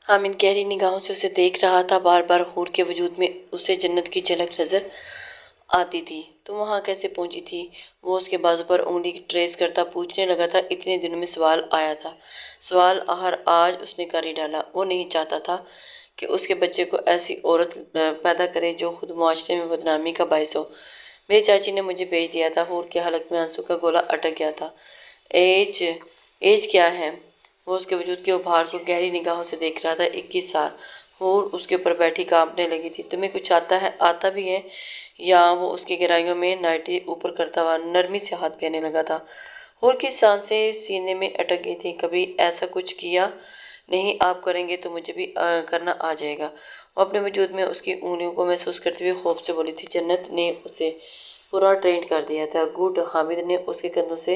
حامد گہری نگاہوں سے اسے دیکھ رہا تھا۔ بار بار حور کے وجود میں اسے جنت کی جھلک نظر آتی تھی۔ تم وہاں کیسے پہنچی تھی؟ وہ اس کے بازو پر انگلی ٹریس کرتا پوچھنے لگا تھا۔ اتنے دنوں میں سوال آیا تھا، سوال ہر آج اس نے کر ہی ڈالا۔ وہ نہیں چاہتا تھا کہ اس کے بچے کو ایسی عورت پیدا کرے جو خود معاشرے میں بدنامی کا باعث ہو۔ میری چاچی نے مجھے بھیج دیا تھا۔ حور کے حلق میں آنسو کا گولا اٹک گیا تھا۔ ایج کیا ہے؟ وہ اس کے وجود کے ابھار کو گہری نگاہوں سے دیکھ رہا تھا۔ 21 سال۔ حور اس کے اوپر بیٹھی کانپنے لگی تھی۔ تمہیں کچھ آتا بھی ہے؟ یا وہ اس کی گہرائیوں میں نائٹی اوپر کرتا ہوا نرمی سے ہاتھ پھیرنے لگا تھا۔ حور کی سانسیں سینے میں اٹک گئی تھیں۔ کبھی ایسا کچھ کیا نہیں، آپ کریں گے تو مجھے بھی کرنا آ جائے گا۔ وہ اپنے وجود میں اس کی انگلیوں کو محسوس کرتے ہوئے خوف سے بولی تھی۔ جنت نے اسے پورا ٹرینڈ کر دیا تھا۔ گڈ۔ حامد نے اس کے کندھوں سے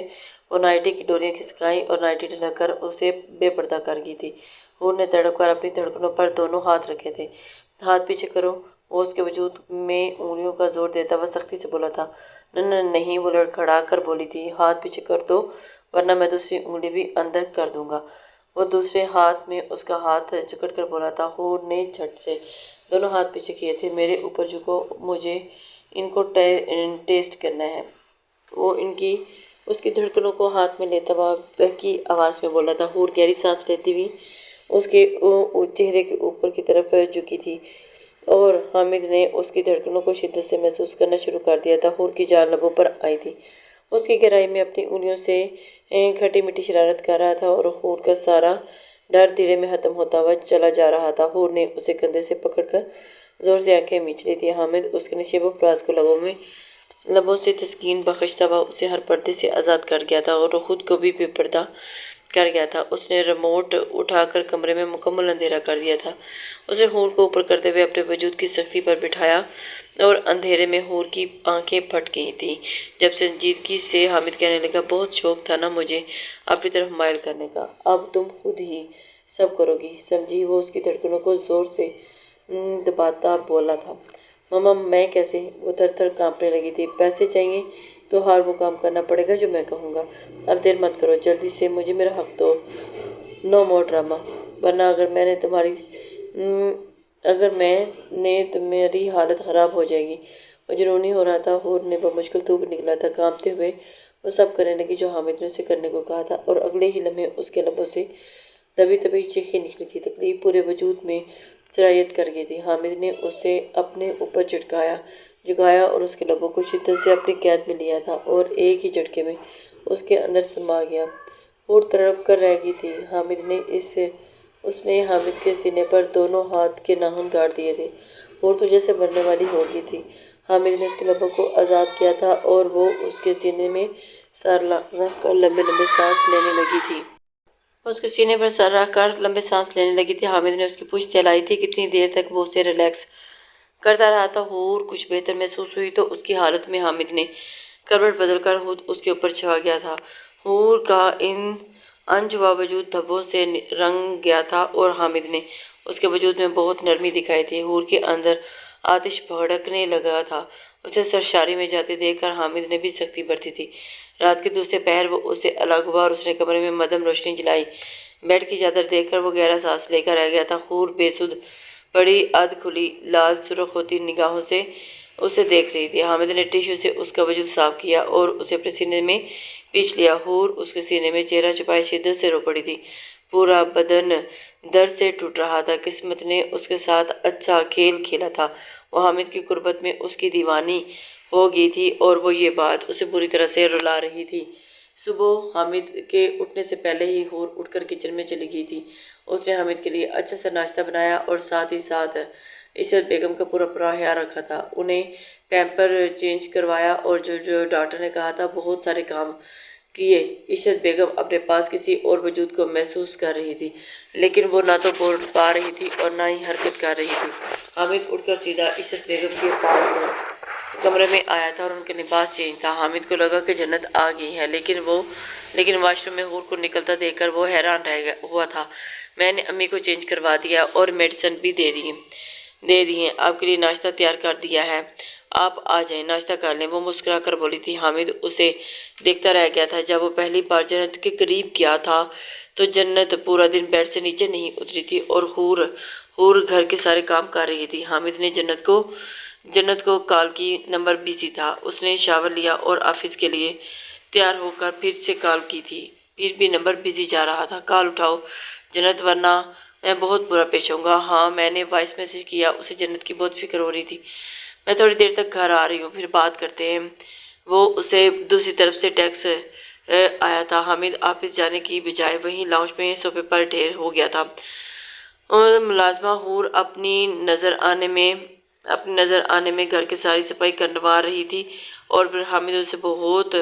وہ نائٹی کی ڈوریاں کھسکائیں اور نائٹی ڈھلا کر اسے بے پردہ کر گئی تھی۔ حور نے تڑپ کر اپنی دھڑکنوں پر دونوں ہاتھ رکھے تھے۔ ہاتھ پیچھے کرو۔ وہ اس کے وجود میں انگلیوں کا زور دیتا ہوا سختی سے بولا تھا۔ نہیں، وہ لڑکھڑا کر بولی تھی۔ ہاتھ پیچھے کر دو ورنہ میں دوسری انگلی بھی اندر کر دوں گا۔ وہ دوسرے ہاتھ میں اس کا ہاتھ جکڑ کر بولا تھا۔ حور نے جھٹ سے دونوں ہاتھ پیچھے کیے تھے۔ میرے اوپر جھکو، مجھے ان کو ٹیسٹ کرنا ہے۔ وہ اس کی دھڑکنوں کو ہاتھ میں لیتا ہوا بہکی آواز میں بولا تھا۔ حور گہری سانس لیتی ہوئی اس کے چہرے کے اوپر کی طرف جھکی تھی اور حامد نے اس کی دھڑکنوں کو شدت سے محسوس کرنا شروع کر دیا تھا۔ حور کی جان لبوں پر آئی تھی۔ اس کی گہرائی میں اپنی انگلیوں سے کھٹی میٹھی شرارت کر رہا تھا اور حور کا سارا ڈر دھیرے میں ختم ہوتا ہوا چلا جا رہا تھا۔ حور نے اسے کندھے سے پکڑ کر زور سے آنکھیں مینچ لی تھی۔ حامد اس کے نشیب و فراز کو لبوں سے تسکین بخشتا ہوا اسے ہر پردے سے آزاد کر گیا تھا اور خود کو بھی بے پردہ کر گیا تھا۔ اس نے ریموٹ اٹھا کر کمرے میں مکمل اندھیرا کر دیا تھا۔ اس نے حور کو اوپر کرتے ہوئے اپنے وجود کی سختی پر بٹھایا اور اندھیرے میں حور کی آنکھیں پھٹ گئی تھیں۔ جب سنجیدگی سے حامد کہنے لگا، بہت شوق تھا نا مجھے اپنی طرف مائل کرنے کا، اب تم خود ہی سب کرو گی، سمجھی؟ وہ اس کی دھڑکنوں کو زور سے دباتا بولا تھا۔ ماما میں کیسے؟ وہ تھر تھر کانپنے لگی تھی۔ پیسے چاہیے تو ہر وہ کام کرنا پڑے گا جو میں کہوں گا۔ اب دیر مت کرو، جلدی سے مجھے میرا حق دو۔ نو مور ڈرامہ، ورنہ تمہاری حالت خراب ہو جائے گی۔ وہ جنونی ہو رہا تھا۔ حور نے بمشکل تھوک نکلا تھا۔ کانپتے ہوئے وہ سب کرنے لگی جو حامد نے اسے کرنے کو کہا تھا اور اگلے ہی لمحے اس کے لبوں سے دبی دبی چیخیں نکلی تھی۔ تکلیف پورے وجود میں سرایت کر گئی تھی۔ حامد نے اسے اپنے اوپر جھکایا اور اس کے لبوں کو شدت سے اپنی قید میں لیا تھا اور ایک ہی جھٹکے میں اس کے اندر سما گیا۔ حور تڑپ کر رہ گئی تھی۔ اس نے حامد کے سینے پر دونوں ہاتھ کے ناخن گاڑ دیے تھے۔ حور تو جیسے مرنے والی ہو گئی تھی۔ حامد نے اس کے لبوں کو آزاد کیا تھا اور وہ اس کے سینے میں سر رکھ کر لمبے لمبے سانس لینے لگی تھی۔ حامد نے اس کی پشت ہلائی تھی۔ کتنی دیر تک وہ اسے ریلیکس کرتا رہا تھا۔ حور کچھ بہتر محسوس ہوئی تو اس کی حالت میں حامد نے کروٹ بدل کر خود اس کے اوپر چھا گیا تھا۔ حور کا انجوا وجود دھبوں سے رنگ گیا تھا اور حامد نے اس کے وجود میں بہت نرمی دکھائی تھی۔ حور کے اندر آتش بھڑکنے لگا تھا۔ اسے سرشاری میں جاتے دیکھ کر حامد نے بھی سختی برتی تھی۔ رات کے دوسرے پہر وہ اسے الگ ہوا اور اس نے کمرے میں مدھم روشنی جلائی۔ بیڈ کی چادر دیکھ کر وہ گہرا سانس لے کر رہ گیا تھا۔ حور بے سدھ پڑی ادھ کھلی لال سرخ ہوتی نگاہوں سے اسے دیکھ رہی تھی۔ حامد نے ٹیشو سے اس کا وجود صاف کیا اور اسے اپنے سینے میں پیچ لیا۔ حور اس کے سینے میں چہرہ چھپائے شدت سے رو پڑی تھی۔ پورا بدن درد سے ٹوٹ رہا تھا۔ قسمت نے اس کے ساتھ اچھا کھیل کھیلا تھا۔ وہ حامد کی قربت میں اس کی دیوانی ہو گئی تھی اور وہ یہ بات اسے بری طرح سے رلا رہی تھی۔ صبح حامد کے اٹھنے سے پہلے ہی حور اٹھ کر کچن میں چلی گئی تھی۔ اس نے حامد کے لیے اچھا سا ناشتہ بنایا اور ساتھ ہی ساتھ عشرت بیگم کا پورا خیال رکھا تھا۔ انہیں پیمپر چینج کروایا اور جو ڈاکٹر نے کہا تھا بہت سارے کام کیے۔ عشرت بیگم اپنے پاس کسی اور وجود کو محسوس کر رہی تھی، لیکن وہ نہ تو بول پا رہی تھی اور نہ ہی حرکت کر رہی تھی۔ حامد اٹھ کر سیدھا عشرت بیگم کے پاس کمرے میں آیا تھا اور ان کا لباس چینج تھا۔ حامد کو لگا کہ جنت آ گئی ہے، لیکن واش روم میں حور کو نکلتا دیکھ کر وہ حیران ہوا تھا۔ میں نے امی کو چینج کروا دیا اور میڈیسن بھی دے دی ہیں، آپ کے لیے ناشتہ تیار کر دیا ہے، آپ آ جائیں، ناشتہ کر لیں، وہ مسکرا کر بولی تھی۔ حامد اسے دیکھتا رہ گیا تھا۔ جب وہ پہلی بار جنت کے قریب گیا تھا تو جنت پورا دن بیڈ سے نیچے نہیں اتری تھی اور حور گھر کے سارے کام کر رہی تھی۔ حامد نے جنت کو کال کی، نمبر بزی تھا۔ اس نے شاور لیا اور آفس کے لیے تیار ہو کر پھر سے کال کی تھی، پھر بھی نمبر بزی جا رہا تھا۔ کال اٹھاؤ جنت، ورنہ میں بہت برا پیش ہوں گا۔ ہاں، میں نے وائس میسج کیا۔ اسے جنت کی بہت فکر ہو رہی تھی۔ میں تھوڑی دیر تک گھر آ رہی ہوں، پھر بات کرتے ہیں۔ وہ اسے دوسری طرف سے ٹیکس آیا تھا۔ حامد آفس جانے کی بجائے وہیں لاؤنج میں صوفے پر ڈھیر ہو گیا تھا اور ملازمہ حور اپنی نظر آنے میں گھر کی ساری صفائی کروا رہی تھی اور پھر حامد اسے بہت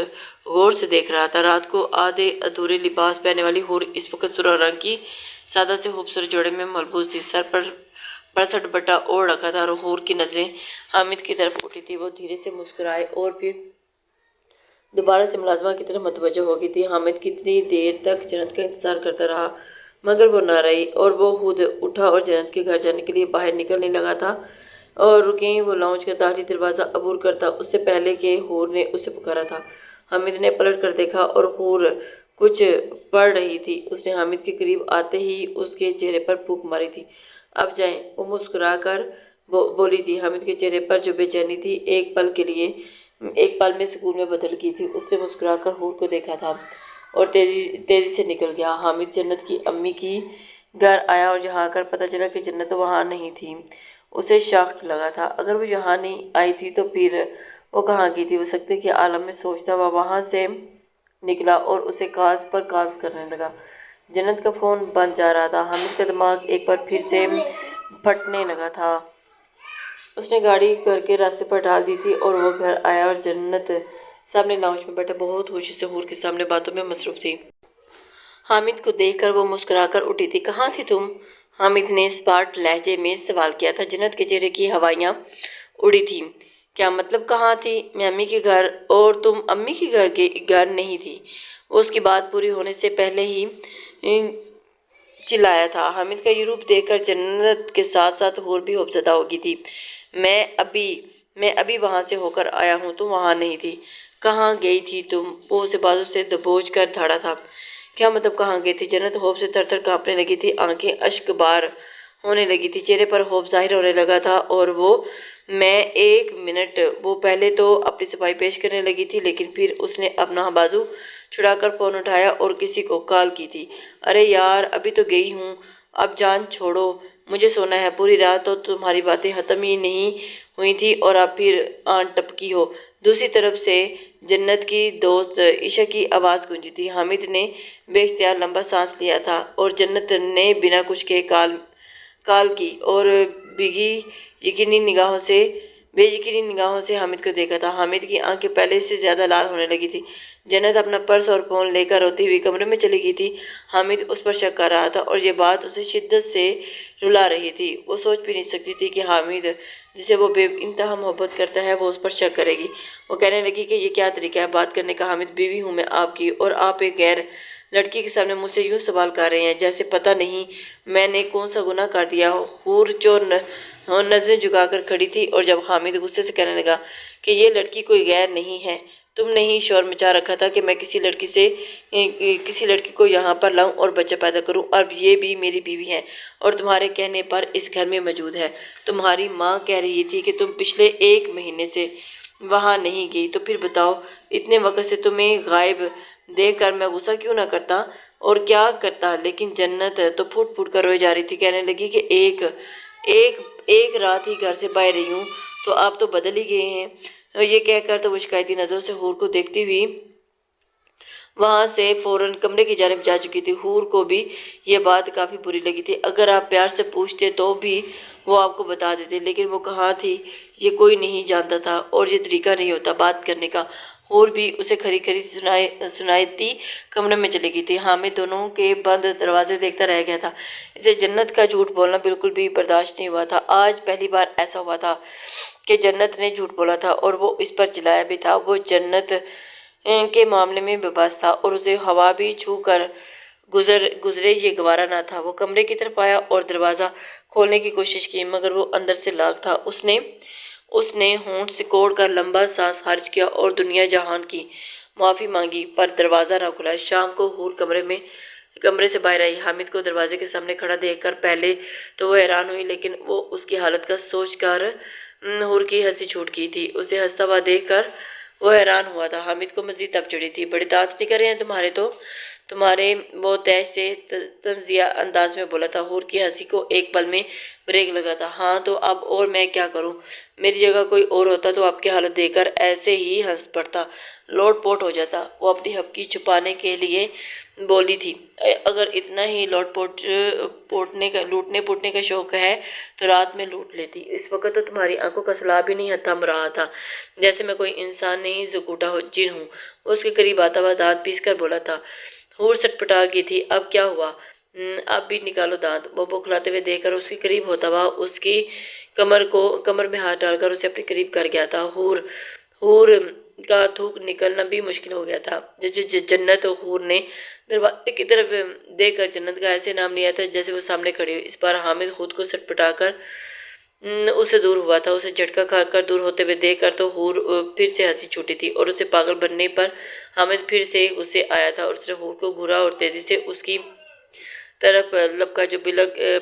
غور سے دیکھ رہا تھا۔ رات کو آدھے ادھورے لباس پہننے والی حور اس وقت سرخ رنگ کی سادہ سے خوبصورت جوڑے میں ملبوس تھی۔ سر پر بڑا دوپٹہ اوڑھ رکھا تھا اور حور کی نظریں حامد کی طرف اٹھی تھی۔ وہ دھیرے سے مسکرائے اور پھر دوبارہ سے ملازمہ کی طرف متوجہ ہو گئی تھی۔ حامد کتنی دیر تک جنت کا انتظار کرتا رہا مگر وہ نہ رہی اور وہ خود اٹھا اور جنت کے گھر جانے کے لیے باہر نکلنے لگا تھا اور رکیں وہ لاؤنج کا داخلی دروازہ عبور کرتا اس سے پہلے کہ حور نے اسے پکارا تھا۔ حامد نے پلٹ کر دیکھا اور حور کچھ پڑھ رہی تھی۔ اس نے حامد کے قریب آتے ہی اس کے چہرے پر پھونک ماری تھی۔ اب جائیں، وہ مسکرا کر بولی تھی۔ حامد کے چہرے پر جو بے چینی تھی ایک پل میں سکون میں بدل گئی تھی۔ اس نے مسکرا کر حور کو دیکھا تھا اور تیزی سے نکل گیا۔ حامد جنت کی امی کی گھر آیا اور یہاں آ کر پتہ چلا کہ جنت وہاں نہیں تھی۔ اسے شاک لگا تھا۔ اگر وہ یہاں نہیں آئی تھی تو پھر وہ کہاں گئی تھی؟ وہ سکتے کے عالم میں سوچتا وہ وہاں سے نکلا اور اسے کالز پر کالز کرنے لگا۔ جنت کا فون بند جا رہا تھا۔ حامد کا دماغ ایک بار پھر سے پھٹنے لگا تھا۔ اس نے گاڑی کر کے راستے پر ڈال دی تھی اور وہ گھر آیا اور جنت سامنے لاؤنج میں بیٹھا بہت خوشی سے حور کے سامنے باتوں میں مصروف تھی۔ حامد کو دیکھ کر وہ مسکرا کر اٹھی تھی۔ کہاں تھی تم؟ حامد نے اسپاٹ لہجے میں سوال کیا تھا۔ جنت کے چہرے کی ہوائیاں اڑی تھیں۔ کیا مطلب کہاں تھی؟ میں امی کے گھر۔ اور تم امی کے گھر نہیں تھی؟ وہ اس کی بات پوری ہونے سے پہلے ہی چلایا تھا۔ حامد کا یہ روپ دیکھ کر جنت کے ساتھ ساتھ حور بھی خوفزدہ ہو گئی تھی۔ میں ابھی وہاں سے ہو کر آیا ہوں، تم وہاں نہیں تھی۔ کہاں گئی تھی تم؟ وہ اسے بازو سے دبوچ کر دھاڑا تھا۔ کیا مطلب کہاں گئی تھی؟ جنت خوف سے تھر تھر کانپنے لگی تھی، آنکھیں اشک بار ہونے لگی تھی، چہرے پر خوف ظاہر ہونے لگا تھا اور ایک منٹ وہ پہلے تو اپنی صفائی پیش کرنے لگی تھی لیکن پھر اس نے اپنا بازو چھڑا کر فون اٹھایا اور کسی کو کال کی تھی۔ ارے یار، ابھی تو گئی ہوں، اب جان چھوڑو، مجھے سونا ہے۔ پوری رات تو تمہاری باتیں ختم ہی نہیں ہوئی تھی اور اب پھر آن ٹپکی ہو۔ دوسری طرف سے جنت کی دوست عشا کی آواز گونجی تھی۔ حامد نے بے اختیار لمبا سانس لیا تھا اور جنت نے بنا کچھ کہے کال کی اور بے یقینی نگاہوں سے حامد کو دیکھا تھا۔ حامد کی آنکھیں پہلے سے زیادہ لال ہونے لگی تھی۔ جنت اپنا پرس اور فون لے کر روتی ہوئی کمرے میں چلی گئی تھی۔ حامد اس پر شک کر رہا تھا اور یہ بات اسے شدت سے رلا رہی تھی۔ وہ سوچ بھی نہیں سکتی تھی کہ حامد جسے وہ بے انتہا محبت کرتا ہے وہ اس پر شک کرے گی۔ وہ کہنے لگی کہ یہ کیا طریقہ ہے بات کرنے کا؟ حامد، بیوی ہوں میں آپ کی اور آپ ایک غیر لڑکی کے سامنے مجھ سے یوں سوال کر رہے ہیں جیسے پتہ نہیں میں نے کون سا گناہ کر دیا ہو۔ حور جو نظریں جھکا کر کھڑی تھی اور جب حامد غصے سے کہنے لگا کہ یہ لڑکی کوئی غیر نہیں ہے، تم نے ہی شور مچا رکھا تھا کہ میں کسی لڑکی کو یہاں پر لاؤں اور بچہ پیدا کروں، اب یہ بھی میری بیوی ہے اور تمہارے کہنے پر اس گھر میں موجود ہے۔ تمہاری ماں کہہ رہی تھی کہ تم پچھلے 1 مہینے سے وہاں نہیں گئی، تو پھر بتاؤ اتنے وقت سے تمہیں غائب دیکھ کر میں غصہ کیوں نہ کرتا اور کیا کرتا؟ لیکن جنت تو پھوٹ پھوٹ کر روئے جا رہی تھی، کہنے لگی کہ ایک رات ہی گھر سے باہر رہی ہوں تو آپ تو بدل ہی گئے ہیں۔ اور یہ کہہ کر تو وہ شکایتی نظروں سے حور کو دیکھتی ہوئی وہاں سے فوراً کمرے کی جانب جا چکی تھی۔ حور کو بھی یہ بات کافی بری لگی تھی۔ اگر آپ پیار سے پوچھتے تو بھی وہ آپ کو بتا دیتے، لیکن وہ کہاں تھی یہ کوئی نہیں جانتا تھا اور یہ طریقہ نہیں ہوتا بات کرنے کا۔ حور بھی اسے کھری کھری سناتی کمرے میں چلی گئی تھی۔ حامد دونوں کے بند دروازے دیکھتا رہ گیا تھا۔ اسے جنت کا جھوٹ بولنا بالکل بھی برداشت نہیں ہوا تھا۔ آج پہلی بار ایسا ہوا تھا کہ جنت نے جھوٹ بولا تھا اور وہ اس پر چلایا بھی تھا۔ وہ جنت کے معاملے میں بے بس تھا اور اسے ہوا بھی چھو کر گزرے یہ گوارا نہ تھا۔ وہ کمرے کی طرف آیا اور دروازہ کھولنے کی کوشش کی مگر وہ اندر سے لاک تھا۔ اس نے ہونٹ سکوڑ کر لمبا سانس خارج کیا اور دنیا جہان کی معافی مانگی پر دروازہ نہ کھلا۔ شام کو حور کمرے میں کمرے سے باہر آئی۔ حامد کو دروازے کے سامنے کھڑا دیکھ کر پہلے تو وہ حیران ہوئی، لیکن وہ اس کی حالت کا سوچ کر حور کی ہنسی چھوٹ گئی تھی۔ اسے ہنستا ہوا دیکھ کر وہ حیران ہوا تھا۔ حامد کو مزید تب چڑھی تھی۔ بڑے دانت نکل رہے ہیں تمہارے تو، تمہارے وہ تیز سے تنزیہ انداز میں بولا تھا۔ حور کی ہنسی کو ایک پل میں بریک لگا تھا۔ ہاں تو اب اور میں کیا کروں؟ میری جگہ کوئی اور ہوتا تو آپ کی حالت دیکھ کر ایسے ہی ہنس پڑتا، لوٹ پوٹ ہو جاتا۔ وہ اپنی ہپکی چھپانے کے لیے بولی تھی، اگر اتنا ہی لوٹنے پوٹنے کا شوق ہے تو رات میں لوٹ لیتی۔ اس وقت تو تمہاری آنکھوں کا سلاب ہی نہیں تھم رہا تھا، جیسے میں کوئی انسان نہیں زکوٹا جن ہوں۔ وہ اس کے قریب آتا ہوا دانت پیس کر بولا تھا۔ حور سٹپٹا گئی تھی۔ اب کیا ہوا؟ اب بھی نکالو دانت۔ وہ بوکھلاتے ہوئے دیکھ کر اس کے قریب ہوتا ہوا اس کی کمر میں ہاتھ ڈال کر اسے اپنے قریب کر گیا تھا۔ حور کا تھوک نکلنا بھی مشکل ہو گیا تھا۔ جنت حور نے دروازے کی طرف دیکھ کر جنت کا ایسے نام لیا تھا جیسے وہ سامنے کھڑی ہو۔ اس بار حامد خود کو سٹپٹا کر اسے دور ہوا تھا۔ اسے جھٹکا کھا کر دور ہوتے ہوئے دیکھ کر تو حور پھر سے ہنسی چھوٹی تھی، اور اسے پاگل بننے پر حامد پھر سے غصے آیا تھا، اور اس نے حور کو گھورا اور تیزی سے اس کی طرف لپکا جو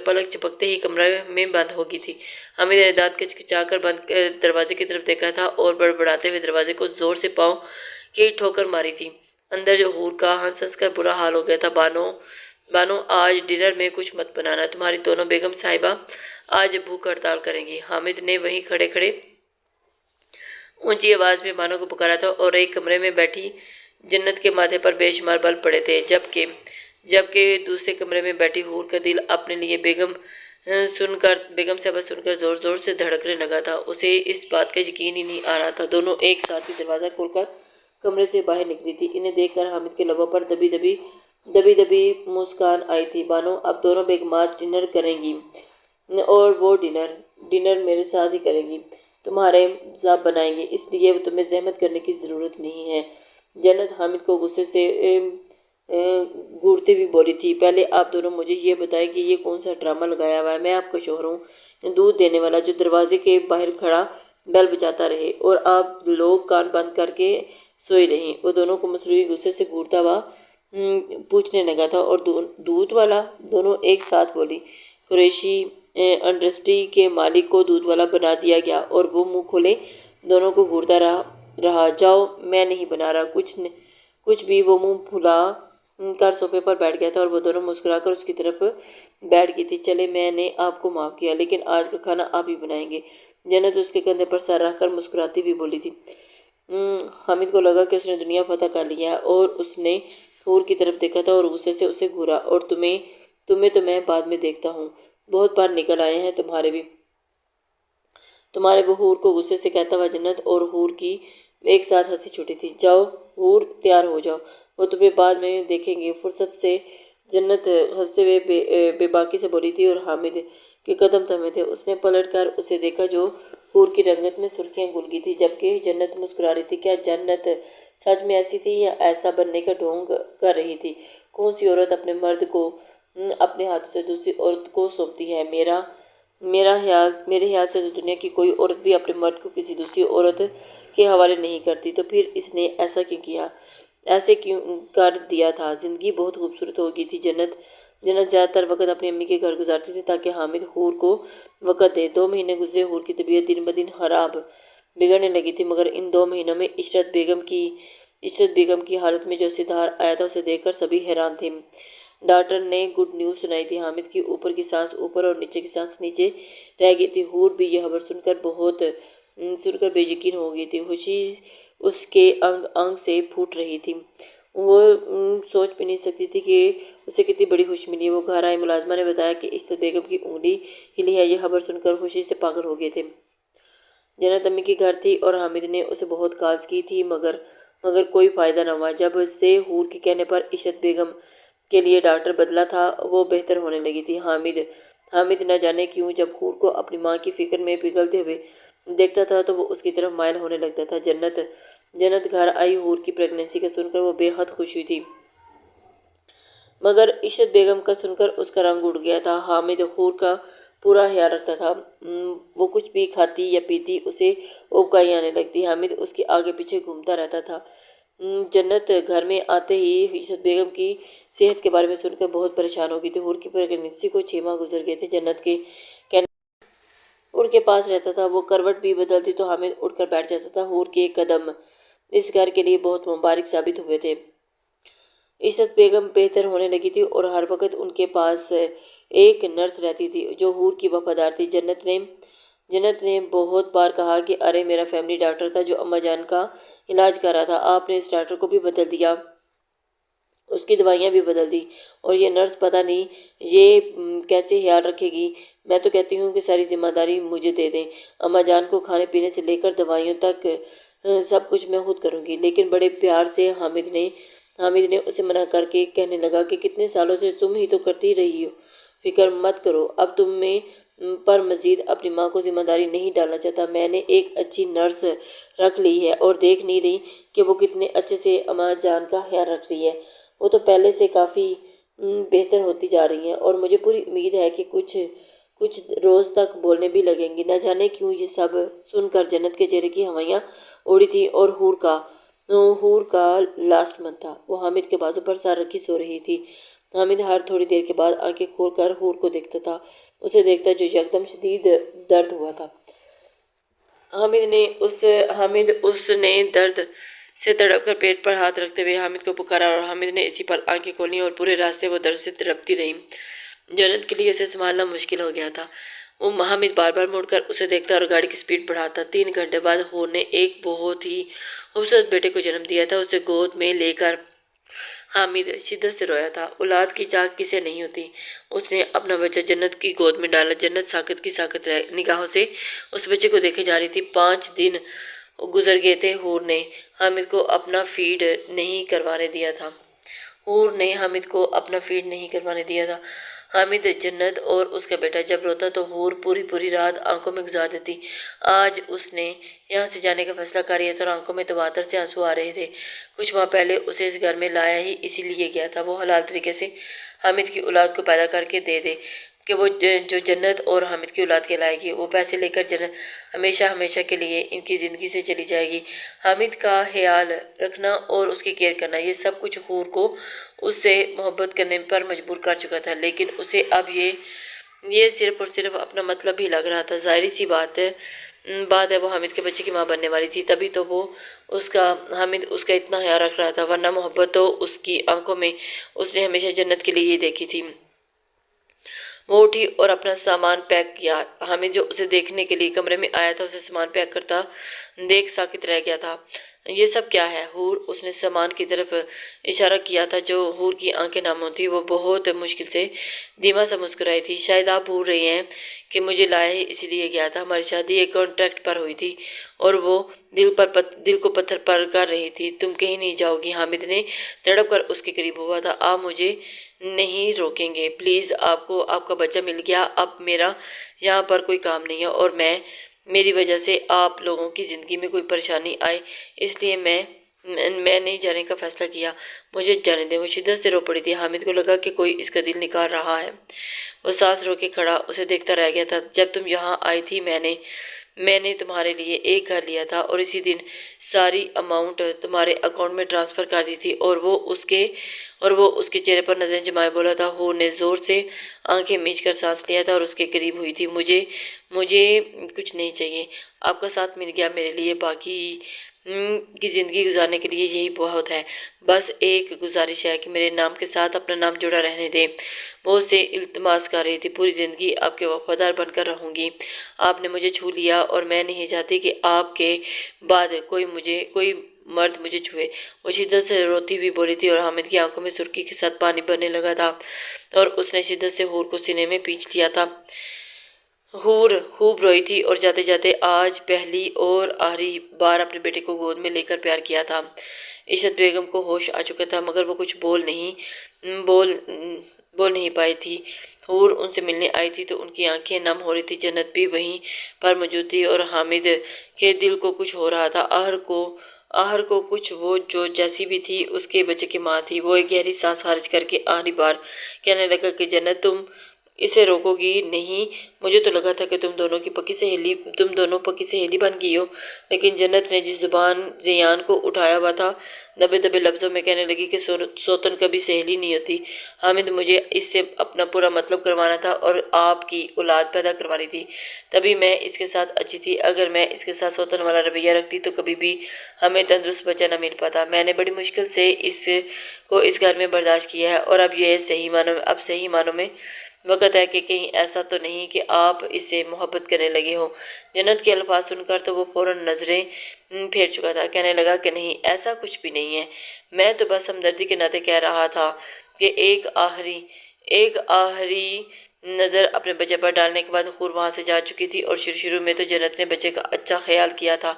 پلک چپکتے ہی کمرے میں بند ہو گئی تھی۔ حامد نے دانت کچکچا کر بند دروازے کی طرف دیکھا تھا اور بڑبڑاتے ہوئے دروازے کو زور سے پاؤں کی ٹھوکر ماری تھی۔ اندر جو حور کا ہنس ہنس کر برا حال ہو گیا تھا۔ بانو آج ڈنر میں کچھ مت بنانا، تمہاری دونوں بیگم صاحبہ آج بھوک ہڑتال کریں گی۔ حامد نے وہیں کھڑے کھڑے اونچی آواز میں بانو کو پکارا تھا، اور ایک کمرے میں بیٹھی جنت کے ماتھے پر بے شمار بل پڑے تھے، جبکہ دوسرے کمرے میں بیٹھی حور کا دل اپنے لیے بیگم صاحبہ سن کر زور زور سے دھڑکنے لگا تھا۔ اسے اس بات کا یقین ہی نہیں آ رہا تھا، دونوں ایک ساتھ ہی دروازہ کھول کر کمرے سے باہر نکلی تھی۔ انہیں دیکھ کر حامد کے لبوں پر دبی دبی مسکان آئی تھی۔ بانو، اب دونوں بیگمات ڈنر کریں گی، اور وہ ڈنر میرے ساتھ ہی کریں گی، تمہارے ساتھ بنائیں گی، اس لیے تمہیں زحمت کرنے کی ضرورت نہیں ہے۔ جنت حامد کو غصے سے گھورتے ہوئے بولی تھی، پہلے آپ دونوں مجھے یہ بتائیں کہ یہ کون سا ڈرامہ لگایا ہوا ہے؟ میں آپ کا شوہر ہوں، دودھ دینے والا، جو دروازے کے باہر کھڑا بیل بجاتا رہے، اور آپ لوگ کان بند کر کے سوئی رہیں۔ وہ دونوں کو مصنوعی غصے سے گھورتا ہوا پوچھنے لگا تھا، اور دودھ والا؟ دونوں ایک ساتھ بولی۔ قریشی انڈسٹری کے مالک کو دودھ والا بنا دیا گیا، اور وہ منہ کھولے دونوں کو گھورتا رہا۔ جاؤ، میں نہیں بنا رہا کچھ بھی۔ وہ منہ پھلا کر صوفے پر بیٹھ گیا تھا، اور وہ دونوں مسکرا کر اس کی طرف بیٹھ گئی تھی۔ چلے، میں نے آپ کو معاف کیا، لیکن آج کا کھانا آپ ہی بنائیں گے۔ جنت اس کے کندھے پر سر رکھ کر مسکراتی ہوئی بولی تھی۔ حامد کو لگا کہ اس نے دنیا فتح کر لی ہے، اور اس نے حور کی طرف دیکھا تھا اور غصے سے اسے گھورا۔ اور تمہیں تو میں بعد میں دیکھتا ہوں، بہت بار نکل آئے ہیں تمہارے بھی۔ تمہارے وہ حور کو غصے سے کہتا ہوا جنت اور حور کی ایک ساتھ ہنسی چھوٹی تھی۔ جاؤ حور، تیار ہو جاؤ، وہ تمہیں بعد میں دیکھیں گے فرصت سے۔ جنت ہنستے ہوئے بے باکی سے بولی تھی، اور حامد کے قدم تھمے تھے۔ اس نے پلٹ کر اسے دیکھا جو حور کی رنگت میں سرخیاں گل گئی تھی، جبکہ جنت مسکرا رہی تھی۔ کیا جنت سچ میں ایسی تھی، یا ایسا بننے کا ڈھونگ کر رہی تھی؟ کون سی عورت اپنے مرد کو اپنے ہاتھوں سے دوسری عورت کو سونپتی ہے؟ میرے خیال سے تو دنیا کی کوئی عورت بھی اپنے مرد کو کسی دوسری عورت کے حوالے نہیں کرتی، تو پھر اس نے ایسا کیوں کیا؟ ایسے کیوں کر دیا تھا؟ زندگی بہت خوبصورت ہو گئی تھی۔ جنت زیادہ تر وقت اپنی امی کے گھر گزارتی تھی تاکہ حامد حور کو وقت دے۔ 2 مہینے گزرے، حور کی طبیعت دن بدن بگڑنے لگی تھی، مگر ان 2 مہینوں میں عشرت بیگم کی حالت میں جو سدھار آیا تھا اسے دیکھ کر سبھی حیران تھے۔ ڈاکٹر نے گڈ نیوز سنائی تھی، حامد کی اوپر کی سانس اوپر اور نیچے کی سانس نیچے رہ گئی تھی۔ حور بھی یہ خبر سن کر بے یقین ہو گئی تھی۔ خوشی اس کے انگ انگ سے پھوٹ رہی تھی۔ وہ سوچ بھی نہیں سکتی تھی کہ اسے کتنی بڑی خوشی ملی ہے۔ وہ گھر آئی، ملازمہ نے بتایا کہ عشرت بیگم کی انگلی ہلی ہے۔ یہ خبر سن کر خوشی سے پاگل ہو گئے تھے۔ جنت امی کے گھر تھی، اور حامد نے اسے بہت کالز کی تھی، مگر کوئی فائدہ نہ ہوا۔ جب سے حور کے کہنے پر عشرت بیگم کے لیے ڈاکٹر بدلا تھا، وہ بہتر ہونے لگی تھی۔ حامد نہ جانے کیوں جب حور کو اپنی ماں کی فکر میں پگھلتے ہوئے دیکھتا تھا تو وہ اس کی طرف مائل ہونے لگتا تھا۔ جنت گھر آئی، حور کی پریگننسی کا سن کر وہ بے حد خوش ہوئی تھی، مگر عشرت بیگم کا سن کر اس کا رنگ اڑ گیا تھا۔ حامد حور کا پورا خیال رکھتا تھا، وہ کچھ بھی کھاتی یا پیتی اسے اُبکائی آنے لگتی۔ حامد اس کے آگے پیچھے گھومتا رہتا تھا، جنت گھر میں آتے ہی عزت بیگم کی صحت کے بارے میں سن کر بہت پریشان ہو گئی تھی۔ حور کی پریگنینسی کو 6 ماہ گزر گئے تھے۔ جنت کے ان کے پاس رہتا تھا، وہ کروٹ بھی بدلتی تو حامد اٹھ کر بیٹھ جاتا تھا۔ حور کے قدم اس گھر کے لیے بہت مبارک ثابت ہوئے تھے۔ عزت بیگم بہتر ہونے لگی تھی اور ہر وقت ان کے پاس ایک نرس رہتی تھی جو حور کی وفادار تھی۔ جنت نے بہت بار کہا کہ ارے میرا فیملی ڈاکٹر تھا جو اماں جان کا علاج کر رہا تھا، آپ نے اس ڈاکٹر کو بھی بدل دیا، اس کی دوائیاں بھی بدل دی، اور یہ نرس پتہ نہیں یہ کیسے خیال رکھے گی۔ میں تو کہتی ہوں کہ ساری ذمہ داری مجھے دے دیں، اماں جان کو کھانے پینے سے لے کر دوائیوں تک سب کچھ میں خود کروں گی۔ لیکن بڑے پیار سے حامد نے اسے منع کر کے کہنے لگا کہ کتنے سالوں سے تم ہی تو کرتی رہی ہو، فکر مت کرو، اب تم میں پر مزید اپنی ماں کو ذمہ داری نہیں ڈالنا چاہتا۔ میں نے ایک اچھی نرس رکھ لی ہے اور دیکھ نہیں رہی کہ وہ کتنے اچھے سے اماں جان کا خیال رکھ رہی ہے، وہ تو پہلے سے کافی بہتر ہوتی جا رہی ہیں، اور مجھے پوری امید ہے کہ کچھ روز تک بولنے بھی لگیں گی۔ نہ جانے کیوں یہ سب سن کر جنت کے چہرے کی ہوائیاں اڑی تھی، اور حور کا لاسٹ منتھ تھا، وہ حامد کے بازو پر سر رکھی سو رہی تھی۔ حامد ہر تھوڑی دیر کے بعد آنکھیں کھول کر حور کو دیکھتا تھا، اسے دیکھتا جو یکدم شدید درد ہوا تھا۔ حامد اس نے درد سے تڑپ کر پیٹ پر ہاتھ رکھتے ہوئے حامد کو پکارا، اور حامد نے اسی پل آنکھیں کھولیں اور پورے راستے وہ درد سے تڑپتی رہی۔ جنت کے لیے اسے سنبھالنا مشکل ہو گیا تھا۔ وہ حامد بار بار مڑ کر اسے دیکھتا اور گاڑی کی سپیڈ بڑھاتا۔ 3 گھنٹے بعد حور نے ایک بہت ہی خوبصورت بیٹے کو جنم دیا تھا۔ اسے گود میں لے کر حامد شدت سے رویا تھا۔ اولاد کی چاہت کسے نہیں ہوتی۔ اس نے اپنا بچہ جنت کی گود میں ڈالا۔ جنت ساکت کی ساکت نگاہوں سے اس بچے کو دیکھے جا رہی تھی۔ 5 دن گزر گئے تھے۔ حور نے حامد کو اپنا فیڈ نہیں کروانے دیا تھا۔ حامد، جنت اور اس کا بیٹا جب روتا تو حور پوری رات آنکھوں میں گزار دیتی۔ آج اس نے یہاں سے جانے کا فیصلہ کر لیا تھا اور آنکھوں میں تواتر سے آنسو آ رہے تھے۔ کچھ ماہ پہلے اسے اس گھر میں لایا ہی اسی لیے گیا تھا، وہ حلال طریقے سے حامد کی اولاد کو پیدا کر کے دے دے کہ وہ جو جنت اور حامد کی اولاد کہلائے گی۔ وہ پیسے لے کر جنت ہمیشہ کے لیے ان کی زندگی سے چلی جائے گی۔ حامد کا خیال رکھنا اور اس کی کیئر کرنا، یہ سب کچھ حور کو اس سے محبت کرنے پر مجبور کر چکا تھا، لیکن اسے اب یہ صرف اور صرف اپنا مطلب ہی لگ رہا تھا۔ ظاہر سی بات ہے وہ حامد کے بچے کی ماں بننے والی تھی، تبھی تو حامد اس کا اتنا خیال رکھ رہا تھا، ورنہ محبت تو اس کی آنکھوں میں اس نے ہمیشہ جنت کے لیے ہی دیکھی تھی۔ وہ اٹھی اور اپنا سامان پیک کیا۔ حامد جو اسے دیکھنے کے لیے کمرے میں آیا تھا اسے سامان پیک کرتا دیکھ ساکت رہ گیا تھا۔ یہ سب کیا ہے حور؟ اس نے سامان کی طرف اشارہ کیا تھا جو حور کی آنکھیں نام تھی۔ وہ بہت مشکل سے دھیما سا مسکرائی تھی۔ شاید آپ بھول رہی ہیں کہ مجھے لایا ہی اسی لیے گیا تھا۔ ہماری شادی ایک کانٹریکٹ پر ہوئی تھی اور وہ دل کو پتھر پر کر رہی تھی۔ تم کہیں نہیں جاؤ گی؟ حامد نے تڑپ کر اس کے قریب ہوا تھا۔ آپ مجھے نہیں روکیں گے پلیز؟ آپ کو آپ کا بچہ مل گیا، اب میرا یہاں پر کوئی کام نہیں ہے، اور میری وجہ سے آپ لوگوں کی زندگی میں کوئی پریشانی آئے، اس لیے میں نہیں جانے کا فیصلہ کیا۔ مجھے جانے دیں۔ وہ شدت سے رو پڑی تھی۔ حامد کو لگا کہ کوئی اس کا دل نکال رہا ہے۔ وہ سانس روک کے کھڑا اسے دیکھتا رہ گیا تھا۔ جب تم یہاں آئی تھی میں نے تمہارے لیے ایک گھر لیا تھا اور اسی دن ساری اماؤنٹ تمہارے اکاؤنٹ میں ٹرانسفر کر دی تھی، اور وہ اس کے چہرے پر نظریں جمائے بولا تھا۔ حور نے زور سے آنکھیں میچ کر سانس لیا تھا اور اس کے قریب ہوئی تھی۔ مجھے کچھ نہیں چاہیے، آپ کا ساتھ مل گیا میرے لیے باقی کی زندگی گزارنے کے لیے یہی بہت ہے۔ بس ایک گزارش ہے کہ میرے نام کے ساتھ اپنا نام جڑا رہنے دیں۔ وہ اسے التماس کر رہی تھی۔ پوری زندگی آپ کے وفادار بن کر رہوں گی۔ آپ نے مجھے چھو لیا اور میں نہیں چاہتی کہ آپ کے بعد کوئی مرد مجھے چھوئے۔ وہ شدت سے روتی ہوئی بولی تھی اور حامد کی آنکھوں میں سرخی کے ساتھ پانی بہنے لگا تھا اور اس نے شدت سے حور کو سینے میں کھینچ لیا تھا۔ حور خوب روئی تھی اور جاتے جاتے آج پہلی اور آخری بار اپنے بیٹے کو گود میں لے کر پیار کیا تھا۔ عزت بیگم کو ہوش آ چکا تھا مگر وہ کچھ بول نہیں پائی تھی۔ حور ان سے ملنے آئی تھی تو ان کی آنکھیں نم ہو رہی تھی۔ جنت بھی وہیں پر موجود تھی اور حامد کے دل کو کچھ ہو رہا تھا۔ آخر کو کچھ وہ جو جیسی بھی تھی اس کے بچے کی ماں تھی۔ وہ ایک گہری سانس خارج کر کے آخری بار کہنے لگا کہ جنت تم اسے روکو گی نہیں؟ مجھے تو لگا تھا کہ تم دونوں پکی سہیلی بن گئی ہو۔ لیکن جنت نے جس زبان زیان کو اٹھایا ہوا تھا، دبے دبے لفظوں میں کہنے لگی کہ سوتن کبھی سہیلی نہیں ہوتی حامد، مجھے اس سے اپنا پورا مطلب کروانا تھا اور آپ کی اولاد پیدا کروانی تھی، تبھی میں اس کے ساتھ اچھی تھی۔ اگر میں اس کے ساتھ سوتن والا رویہ رکھتی تو کبھی بھی ہمیں تندرست بچہ نہ مل پاتا۔ میں نے بڑی مشکل سے اس کو اس گھر میں برداشت کیا ہے، اور اب یہ صحیح معنوں میں وقت ہے کہ کہیں ایسا تو نہیں کہ آپ اس سے محبت کرنے لگے ہوں۔ جنت کے الفاظ سن کر تو وہ فوراً نظریں پھیر چکا تھا، کہنے لگا کہ نہیں، ایسا کچھ بھی نہیں ہے، میں تو بس ہمدردی کے ناطے کہہ رہا تھا کہ ایک آخری نظر اپنے بچے پر ڈالنے کے بعد حور وہاں سے جا چکی تھی، اور شروع میں تو جنت نے بچے کا اچھا خیال کیا تھا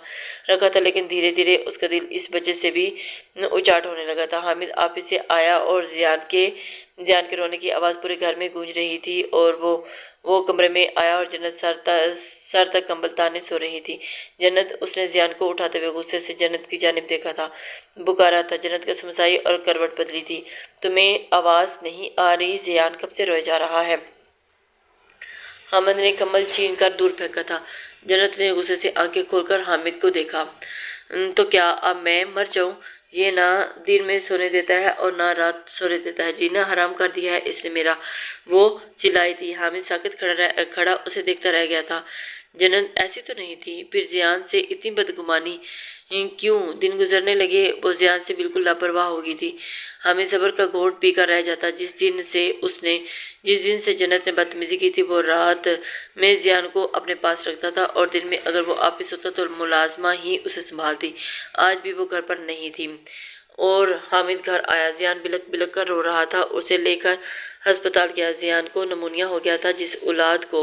رکھا تھا، لیکن دھیرے دھیرے اس کا دل اس بچے سے بھی اچاٹ ہونے لگا تھا۔ حامد آفس سے آیا اور زیان کے رونے کی آواز پورے گھر میں گونج رہی تھی، اور وہ کمرے میں آیا اور جنت سر تک کمبل تانے سو رہی تھی۔ اس نے زیان کو اٹھاتے ہوئے غصے سے جنت کی جانب دیکھا تھا، بکارا تھا۔ جنت کا سمسائی اور کروٹ بدلی تھی۔ تمہیں آواز نہیں آ رہی؟ زیان کب سے روئے جا رہا ہے؟ حامد نے کمبل چھین کر دور پھینکا تھا۔ جنت نے غصے سے آنکھیں کھول کر حامد کو دیکھا۔ تو کیا اب میں مر جاؤں؟ یہ نہ دن میں سونے دیتا ہے اور نہ رات سونے دیتا ہے، جینا حرام کر دیا ہے اس نے میرا، وہ چلائی تھی۔ حامد ساکت کھڑا اسے دیکھتا رہ گیا تھا۔ جنت ایسی تو نہیں تھی، پھر زیان سے اتنی بدگمانی کیوں؟ دن گزرنے لگے، وہ زیان سے بالکل لاپرواہ ہو گئی تھی۔ حامد صبر کا گھونٹ پی کر رہ جاتا۔ جس دن سے جنت نے بدتمیزی کی تھی، وہ رات میں زیان کو اپنے پاس رکھتا تھا، اور دن میں اگر وہ آفس ہوتا تو ملازمہ ہی اسے سنبھالتی۔ آج بھی وہ گھر پر نہیں تھی اور حامد گھر آیا۔ زیان بلک بلک کر رو رہا تھا۔ اسے لے کر ہسپتال گیا۔ زیان کو نمونیا ہو گیا تھا۔ جس اولاد کو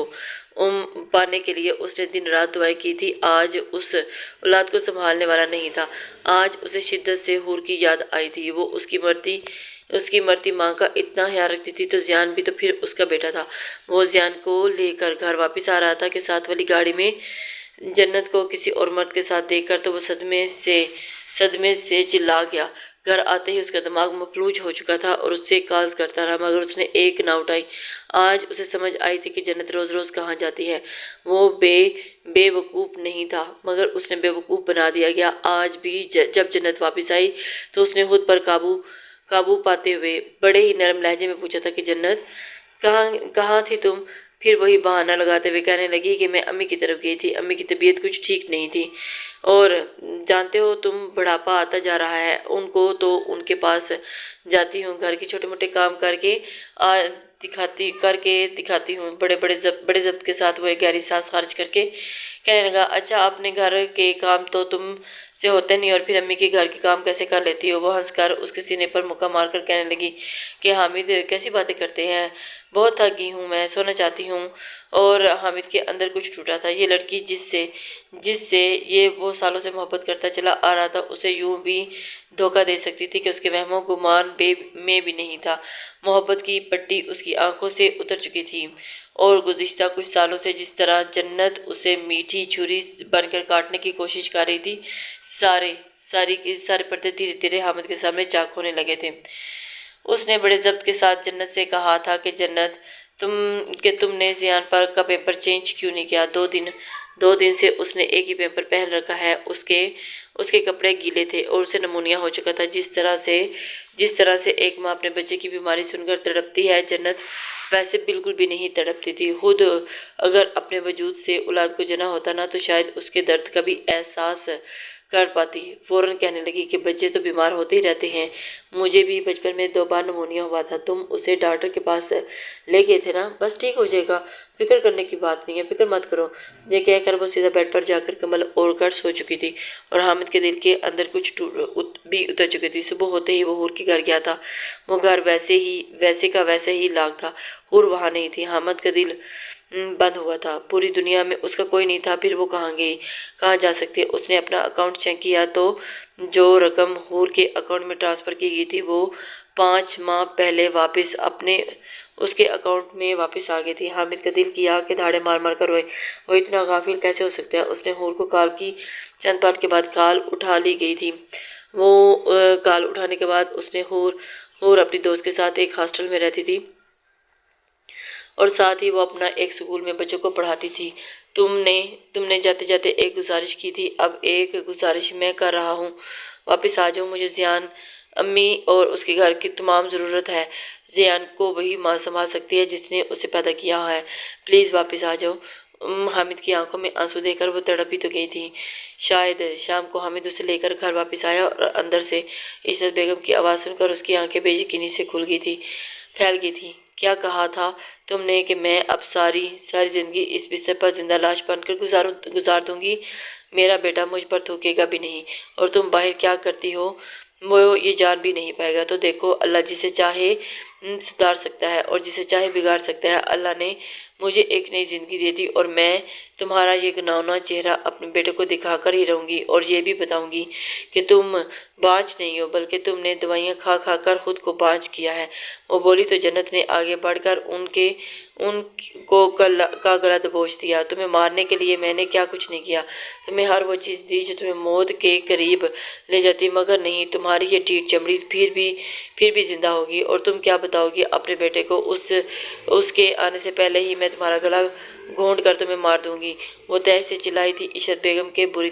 پانے کے لیے اس نے دن رات دعائیں کی تھی، آج اس اولاد کو سنبھالنے والا نہیں تھا۔ آج اسے شدت سے حور کی یاد آئی تھی۔ وہ اس کی مرتی ماں کا اتنا خیال رکھتی تھی، تو زیان بھی تو پھر اس کا بیٹا تھا۔ وہ زیان کو لے کر گھر واپس آ رہا تھا کہ ساتھ والی گاڑی میں جنت کو کسی اور مرد کے ساتھ دیکھ کر تو وہ صدمے سے چلا گیا۔ گھر آتے ہی اس کا دماغ مفلوج ہو چکا تھا اور اس سے کالز کرتا رہا، مگر اس نے ایک نہ اٹھائی۔ آج اسے سمجھ آئی تھی کہ جنت روز روز کہاں جاتی ہے۔ وہ بے وقوف نہیں تھا، مگر اس نے بے وقوف بنا دیا گیا۔ آج بھی جب جنت واپس آئی تو اس نے خود پر قابو پاتے ہوئے بڑے ہی نرم لہجے میں پوچھا تھا کہ جنت کہاں تھی تم؟ پھر وہی بہانہ لگاتے ہوئے کہنے لگی کہ میں امی کی طرف گئی تھی، امی کی طبیعت کچھ ٹھیک نہیں تھی، اور جانتے ہو تم بڑھاپا آتا جا رہا ہے، ان کو تو ان کے پاس جاتی ہوں، گھر کے چھوٹے موٹے کام کر کے دکھاتی ہوں۔ بڑے ضبط کے ساتھ وہ ایک گہری سانس خارج کر کے کہنے لگا، اچھا اپنے گھر کے کام تو تم سے ہوتے نہیں، اور پھر امی کے گھر کے کام کیسے کر لیتی ہو؟ وہ ہنس کر اس کے سینے پر مکہ مار کر کہنے لگی کہ حامد کیسی باتیں کرتے ہیں، بہت تھک گئی ہوں میں، سونا چاہتی ہوں۔ اور حامد کے اندر کچھ ٹوٹا تھا۔ یہ لڑکی جس سے وہ سالوں سے محبت کرتا چلا آ رہا تھا، اسے یوں بھی دھوکہ دے سکتی تھی کہ اس کے وہم و گمان میں بھی نہیں تھا۔ محبت کی پٹی اس کی آنکھوں سے اتر چکی تھی، اور گزشتہ کچھ سالوں سے جس طرح جنت اسے میٹھی چھری بن کر کاٹنے کی کوشش کر رہی تھی، سارے پردے دھیرے دھیرے حامد کے سامنے چاک ہونے لگے تھے۔ اس نے بڑے ضبط کے ساتھ جنت سے کہا تھا کہ جنت، تم نے زیان کا پیمپر چینج کیوں نہیں کیا؟ 2 دن سے اس نے ایک ہی پیمپر پہن رکھا ہے۔ اس کے کپڑے گیلے تھے اور اسے نمونیا ہو چکا تھا۔ جس طرح سے ایک ماں اپنے بچے کی بیماری سن کر تڑپتی ہے، جنت ویسے بالکل بھی نہیں تڑپتی تھی۔ خود اگر اپنے وجود سے اولاد کو جنا ہوتا نا، تو شاید اس کے درد کا بھی احساس کر پاتی۔ فوراً کہنے لگی کہ بچے تو بیمار ہوتے ہی رہتے ہیں، مجھے بھی بچپن میں 2 بار نمونیا ہوا تھا، تم اسے ڈاکٹر کے پاس لے گئے تھے نا، بس ٹھیک ہو جائے گا، فکر کرنے کی بات نہیں ہے، فکر مت کرو۔ یہ کہہ کر وہ سیدھا بیڈ پر جا کر کمبل اوڑھ کر سو چکی تھی، اور حامد کے دل کے اندر کچھ بھی اتر چکی تھی۔ صبح ہوتے ہی وہ حور کے گھر گیا تھا۔ وہ گھر ویسے ہی لاگ تھا، حور وہاں نہیں تھی۔ حامد کا دل بند ہوا تھا، پوری دنیا میں اس کا کوئی نہیں تھا، پھر وہ کہاں جا سکتی؟ اس نے اپنا اکاؤنٹ چیک کیا تو جو رقم حور کے اکاؤنٹ میں ٹرانسفر کی گئی تھی، وہ 5 ماہ پہلے واپس اس کے اکاؤنٹ میں واپس آ گئی تھی۔ حامد کا دل کی آگ کے دھاڑے مار مار کر روئے۔ وہ اتنا غافل کیسے ہو سکتا ہے؟ اس نے حور کو کال کی۔ چند پل کے بعد کال اٹھا لی گئی تھی۔ وہ کال اٹھانے کے بعد اس نے حور اپنی دوست کے ساتھ ایک ہاسٹل میں رہتی تھی، اور ساتھ ہی وہ اپنا ایک اسکول میں بچوں کو پڑھاتی تھی۔ تم نے جاتے جاتے ایک گزارش کی تھی، اب ایک گزارش میں کر رہا ہوں، واپس آ جاؤ۔ مجھے زیان امی اور اس کے گھر کی تمام ضرورت ہے۔ زیان کو وہی ماں سنبھال سکتی ہے جس نے اسے پیدا کیا ہے، پلیز واپس آ جاؤ۔ حامد کی آنکھوں میں آنسو دیکھ کر وہ تڑپ ہی تو گئی تھی۔ شاید شام کو حامد اسے لے کر گھر واپس آیا اور اندر سے عشرت بیگم کی آواز سن کر اس کی آنکھیں بے یقینی سے پھیل گئی تھی۔ کیا کہا تھا تم نے کہ میں اب ساری زندگی اس بستر پر زندہ لاش بن کر گزار دوں گی؟ میرا بیٹا مجھ پر تھوکے گا بھی نہیں، اور تم باہر کیا کرتی ہو وہ یہ جان بھی نہیں پائے گا۔ تو دیکھو، اللہ جسے چاہے سدھار سکتا ہے اور جسے چاہے بگاڑ سکتا ہے۔ اللہ نے مجھے ایک نئی زندگی دے دی اور میں تمہارا یہ گناؤنا چہرہ اپنے بیٹے کو دکھا کر ہی رہوں گی، اور یہ بھی بتاؤں گی کہ تم باج نہیں ہو، بلکہ تم نے دوائیاں کھا کھا کر خود کو باج کیا ہے۔ وہ بولی تو جنت نے آگے بڑھ کر ان کو کا گلا دبوچ دیا۔ تمہیں مارنے کے لیے میں نے کیا کچھ نہیں کیا، تمہیں ہر وہ چیز دی جو تمہیں موت کے قریب لے جاتی، مگر نہیں، تمہاری یہ ڈھیٹ چمڑی پھر بھی زندہ ہوگی، اور تم کیا بتاؤ گی اپنے بیٹے کو؟ اس کے آنے سے پہلے ہی میں تمہارا گلا گھونٹ کر تمہیں مار دوں گی۔ وہ تیش سے چلائی تھی۔ عشرت بیگم کے بری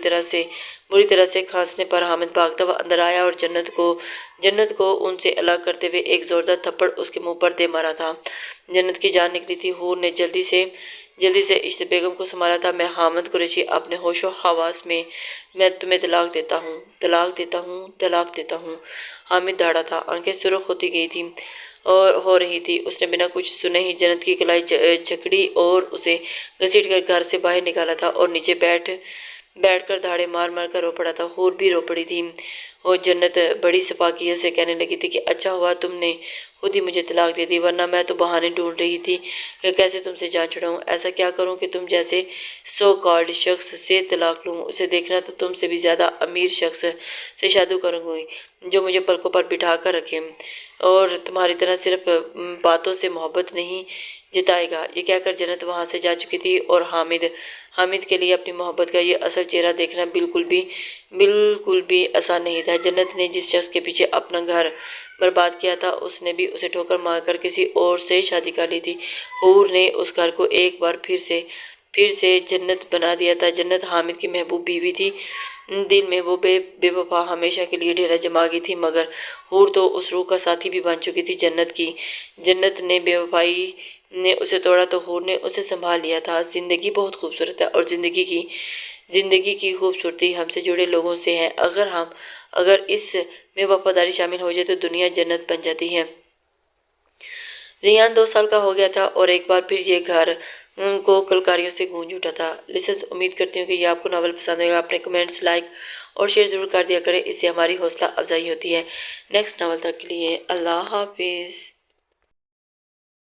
طرح سے کھانسنے پر حامد بھاگتا ہوا اندر آیا اور جنت کو ان سے الگ کرتے ہوئے ایک زوردار تھپڑ اس کے منہ پر دے مارا تھا۔ جنت کی جان نکلی تھی۔ حور نے جلدی سے عشرت بیگم کو سنبھالا تھا۔ میں حامد قریشی اپنے ہوش و حواس میں تمہیں طلاق دیتا ہوں۔ حامد دھاڑا تھا، آنکھیں سرخ ہوتی گئی تھی اور ہو رہی تھی۔ اس نے بنا کچھ سنے ہی جنت کی کلائی جکڑی اور اسے گھسیٹ کر گھر سے باہر نکالا تھا، اور نیچے بیٹھ کر دھاڑے مار مار کر رو پڑا تھا۔ حور بھی رو پڑی تھی۔ اور جنت بڑی سفاکیت سے کہنے لگی تھی کہ اچھا ہوا تم نے خود ہی مجھے طلاق دے دی، ورنہ میں تو بہانے ڈھونڈ رہی تھی کہ کیسے تم سے جان چھڑاؤں۔ ایسا کیا کروں کہ تم جیسے سو کالڈ شخص سے طلاق لوں؟ اسے دیکھنا تو تم سے بھی زیادہ امیر شخص سے شادی کروں گی جو مجھے پلکوں پر بٹھا کر رکھے اور تمہاری طرح صرف باتوں سے محبت نہیں جتائے گا۔ یہ کہہ کر جنت وہاں سے جا چکی تھی، اور حامد کے لیے اپنی محبت کا یہ اصل چہرہ دیکھنا بالکل بھی آسان نہیں تھا۔ جنت نے جس شخص کے پیچھے اپنا گھر برباد کیا تھا، اس نے بھی اسے ٹھوکر مار کر کسی اور سے شادی کر لی تھی۔ حور نے اس گھر کو ایک بار پھر سے جنت بنا دیا تھا۔ جنت حامد کی محبوب بیوی تھی۔ دل میں وہ بے وفا ہمیشہ کے لیے ڈیرا جما گئی تھی، مگر حور تو اس روح کا ساتھی بھی بن چکی تھی جنت نے بے وفائی نے اسے توڑا تو حور نے اسے سنبھال لیا تھا۔ زندگی بہت خوبصورت ہے، اور زندگی کی خوبصورتی ہم سے جڑے لوگوں سے ہے۔ اگر اس میں وفاداری شامل ہو جائے تو دنیا جنت بن جاتی ہے۔ ریحان 2 سال کا ہو گیا تھا، اور ایک بار پھر یہ گھر کو کلکاریوں سے گونج اٹھا تھا۔ لسنرز، امید کرتی ہوں کہ یہ آپ کو ناول پسند آئے گا۔ اپنے کمنٹس، لائک اور شیئر ضرور کر دیا کریں، اس سے ہماری حوصلہ افزائی ہوتی ہے۔ نیکسٹ ناول تک کے لیے اللہ حافظ۔